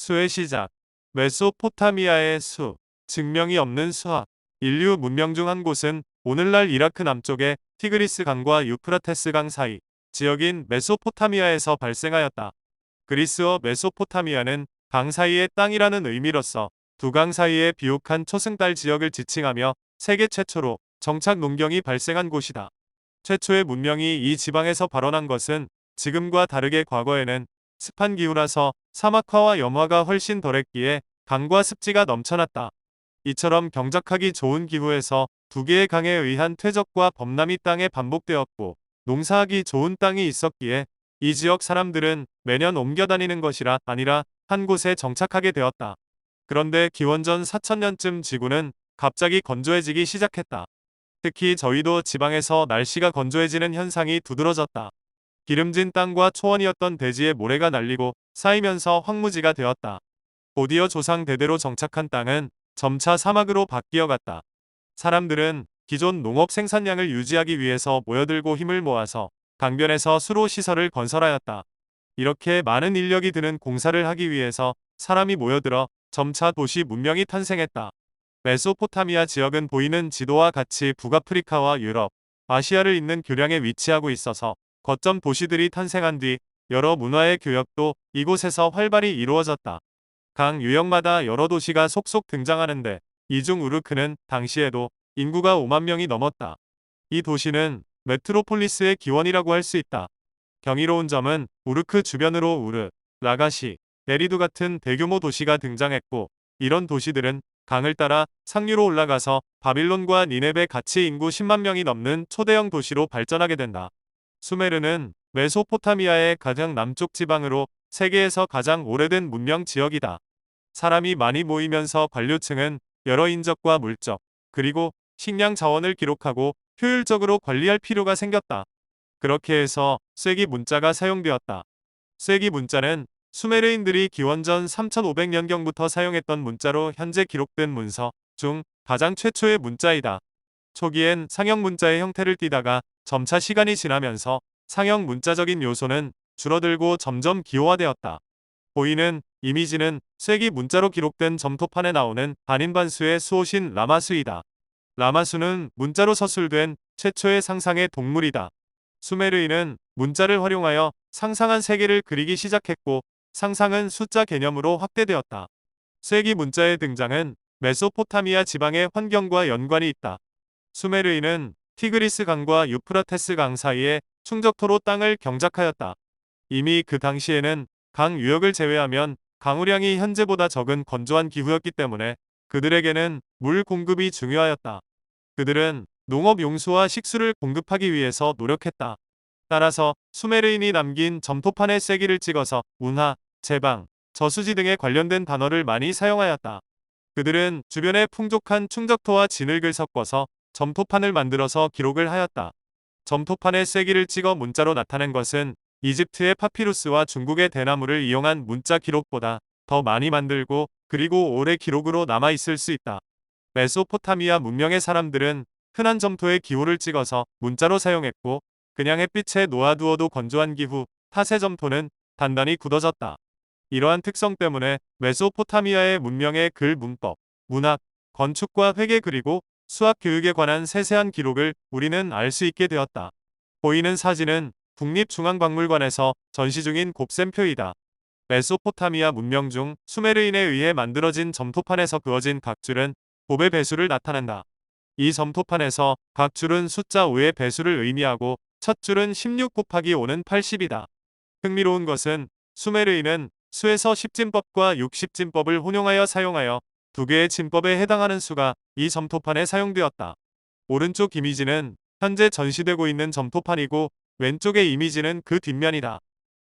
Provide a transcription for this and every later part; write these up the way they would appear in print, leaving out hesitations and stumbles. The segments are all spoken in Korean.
수의 시작. 메소포타미아의 수. 증명이 없는 수학. 인류 문명 중 한 곳은 오늘날 이라크 남쪽의 티그리스 강과 유프라테스 강 사이 지역인 메소포타미아에서 발생하였다. 그리스어 메소포타미아는 강 사이의 땅이라는 의미로서 두 강 사이의 비옥한 초승달 지역을 지칭하며 세계 최초로 정착 농경이 발생한 곳이다. 최초의 문명이 이 지방에서 발원한 것은 지금과 다르게 과거에는 습한 기후라서 사막화와 염화가 훨씬 덜했기에 강과 습지가 넘쳐났다. 이처럼 경작하기 좋은 기후에서 두 개의 강에 의한 퇴적과 범람이 땅에 반복되었고 농사하기 좋은 땅이 있었기에 이 지역 사람들은 매년 옮겨 다니는 것이라 아니라 한 곳에 정착하게 되었다. 그런데 기원전 4000년쯤 지구는 갑자기 건조해지기 시작했다. 특히 저위도 지방에서 날씨가 건조해지는 현상이 두드러졌다. 기름진 땅과 초원이었던 대지에 모래가 날리고 쌓이면서 황무지가 되었다. 곧이어 조상 대대로 정착한 땅은 점차 사막으로 바뀌어갔다. 사람들은 기존 농업 생산량을 유지하기 위해서 모여들고 힘을 모아서 강변에서 수로 시설을 건설하였다. 이렇게 많은 인력이 드는 공사를 하기 위해서 사람이 모여들어 점차 도시 문명이 탄생했다. 메소포타미아 지역은 보이는 지도와 같이 북아프리카와 유럽, 아시아를 잇는 교량에 위치하고 있어서 거점 도시들이 탄생한 뒤 여러 문화의 교역도 이곳에서 활발히 이루어졌다. 각 유역마다 여러 도시가 속속 등장하는데 이 중 우르크는 당시에도 인구가 5만 명이 넘었다. 이 도시는 메트로폴리스의 기원이라고 할 수 있다. 경이로운 점은 우르크 주변으로 우르, 라가시, 에리두 같은 대규모 도시가 등장했고 이런 도시들은 강을 따라 상류로 올라가서 바빌론과 니네베 같이 인구 10만 명이 넘는 초대형 도시로 발전하게 된다. 수메르는 메소포타미아의 가장 남쪽 지방으로 세계에서 가장 오래된 문명 지역이다. 사람이 많이 모이면서 관료층은 여러 인적과 물적, 그리고 식량 자원을 기록하고 효율적으로 관리할 필요가 생겼다. 그렇게 해서 쐐기 문자가 사용되었다. 쐐기 문자는 수메르인들이 기원전 3500년경부터 사용했던 문자로 현재 기록된 문서 중 가장 최초의 문자이다. 초기엔 상형 문자의 형태를 띠다가 점차 시간이 지나면서 상형 문자적인 요소는 줄어들고 점점 기호화되었다. 보이는 이미지는 쐐기 문자로 기록된 점토판에 나오는 반인반수의 수호신 라마수이다. 라마수는 문자로 서술된 최초의 상상의 동물이다. 수메르인은 문자를 활용하여 상상한 세계를 그리기 시작했고 상상은 숫자 개념으로 확대되었다. 쐐기 문자의 등장은 메소포타미아 지방의 환경과 연관이 있다. 수메르인은 티그리스 강과 유프라테스 강 사이에 충적토로 땅을 경작하였다. 이미 그 당시에는 강 유역을 제외하면 강우량이 현재보다 적은 건조한 기후였기 때문에 그들에게는 물 공급이 중요하였다. 그들은 농업 용수와 식수를 공급하기 위해서 노력했다. 따라서 수메르인이 남긴 점토판에 쐐기를 찍어서 운하, 제방, 저수지 등에 관련된 단어를 많이 사용하였다. 그들은 주변에 풍족한 충적토와 진흙을 섞어서 점토판을 만들어서 기록을 하였다. 점토판에 쐐기를 찍어 문자로 나타낸 것은 이집트의 파피루스와 중국의 대나무를 이용한 문자 기록보다 더 많이 만들고 그리고 오래 기록으로 남아있을 수 있다. 메소포타미아 문명의 사람들은 흔한 점토에 기호를 찍어서 문자로 사용했고 그냥 햇빛에 놓아두어도 건조한 기후 타세 점토는 단단히 굳어졌다. 이러한 특성 때문에 메소포타미아의 문명의 글 문법, 문학, 건축과 회계 그리고 수학 교육에 관한 세세한 기록을 우리는 알 수 있게 되었다. 보이는 사진은 국립중앙박물관에서 전시 중인 곱셈표이다. 메소포타미아 문명 중 수메르인에 의해 만들어진 점토판에서 그어진 각 줄은 곱의 배수를 나타낸다. 이 점토판에서 각 줄은 숫자 5의 배수를 의미하고 첫 줄은 16 곱하기 5는 80이다. 흥미로운 것은 수메르인은 수에서 10진법과 60진법을 혼용하여 사용하여 두 개의 진법에 해당하는 수가 이 점토판에 사용되었다. 오른쪽 이미지는 현재 전시되고 있는 점토판이고 왼쪽의 이미지는 그 뒷면이다.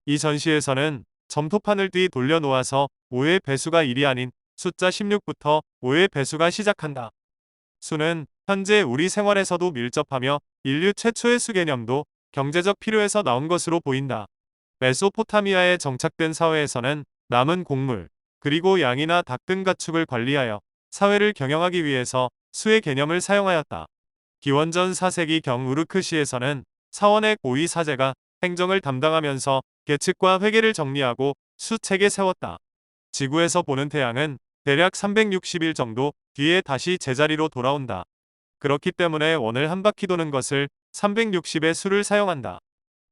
이 전시에서는 점토판을 뒤 돌려 놓아서 5의 배수가 1이 아닌 숫자 16부터 5의 배수가 시작한다. 수는 현재 우리 생활에서도 밀접하며 인류 최초의 수 개념도 경제적 필요에서 나온 것으로 보인다. 메소포타미아에 정착된 사회에서는 남은 곡물, 그리고 양이나 닭 등 가축을 관리하여 사회를 경영하기 위해서 수의 개념을 사용하였다. 기원전 4세기경 우르크시에서는 사원의 고위 사제가 행정을 담당하면서 계측과 회계를 정리하고 수책에 세웠다. 지구에서 보는 태양은 대략 360일 정도 뒤에 다시 제자리로 돌아온다. 그렇기 때문에 원을 한 바퀴 도는 것을 360의 수를 사용한다.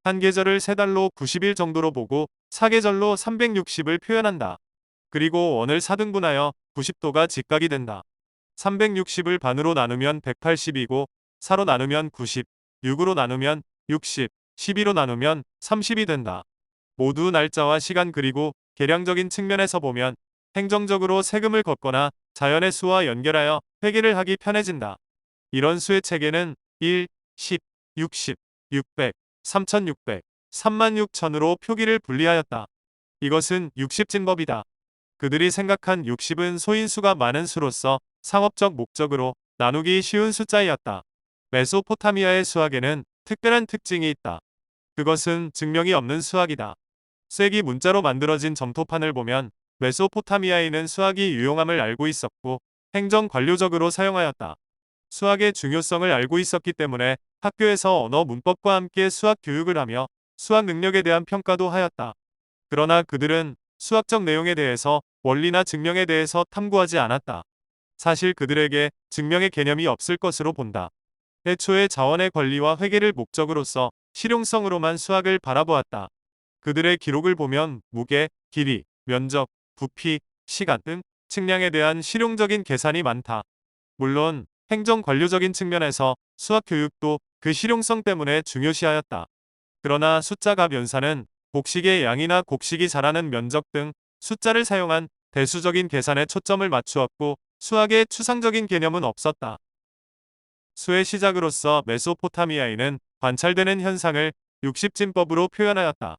한 계절을 3달로 90일 정도로 보고 사계절로 360을 표현한다. 그리고 원을 4등분하여 90도가 직각이 된다. 360을 반으로 나누면 180이고 4로 나누면 90, 6으로 나누면 60, 12로 나누면 30이 된다. 모두 날짜와 시간 그리고 계량적인 측면에서 보면 행정적으로 세금을 걷거나 자연의 수와 연결하여 회계를 하기 편해진다. 이런 수의 체계는 1, 10, 60, 600, 3600, 36000으로 표기를 분리하였다. 이것은 60진법이다. 그들이 생각한 60은 소인수가 많은 수로서 상업적 목적으로 나누기 쉬운 숫자이었다. 메소포타미아의 수학에는 특별한 특징이 있다. 그것은 증명이 없는 수학이다. 쇠기 문자로 만들어진 점토판을 보면 메소포타미아인은 수학이 유용함을 알고 있었고 행정 관료적으로 사용하였다. 수학의 중요성을 알고 있었기 때문에 학교에서 언어 문법과 함께 수학 교육을 하며 수학 능력에 대한 평가도 하였다. 그러나 그들은 수학적 내용에 대해서 원리나 증명에 대해서 탐구하지 않았다. 사실 그들에게 증명의 개념이 없을 것으로 본다. 애초에 자원의 관리와 회계를 목적으로서 실용성으로만 수학을 바라보았다. 그들의 기록을 보면 무게, 길이, 면적, 부피, 시간 등 측량에 대한 실용적인 계산이 많다. 물론 행정 관료적인 측면에서 수학 교육도 그 실용성 때문에 중요시하였다. 그러나 숫자가 면사는 곡식의 양이나 곡식이 자라는 면적 등 숫자를 사용한 대수적인 계산에 초점을 맞추었고 수학의 추상적인 개념은 없었다. 수의 시작으로서 메소포타미아인은 관찰되는 현상을 60진법으로 표현하였다.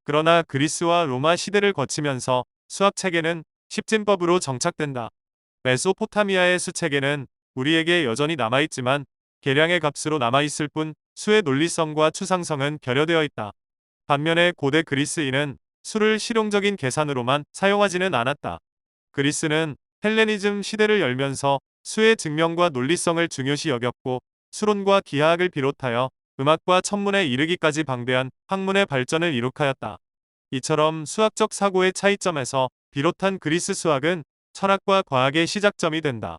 그러나 그리스와 로마 시대를 거치면서 수학 체계는 10진법으로 정착된다. 메소포타미아의 수 체계는 우리에게 여전히 남아있지만 계량의 값으로 남아있을 뿐 수의 논리성과 추상성은 결여되어 있다. 반면에 고대 그리스인은 수를 실용적인 계산으로만 사용하지는 않았다. 그리스는 헬레니즘 시대를 열면서 수의 증명과 논리성을 중요시 여겼고 수론과 기하학을 비롯하여 음악과 천문에 이르기까지 방대한 학문의 발전을 이룩하였다. 이처럼 수학적 사고의 차이점에서 비롯한 그리스 수학은 철학과 과학의 시작점이 된다.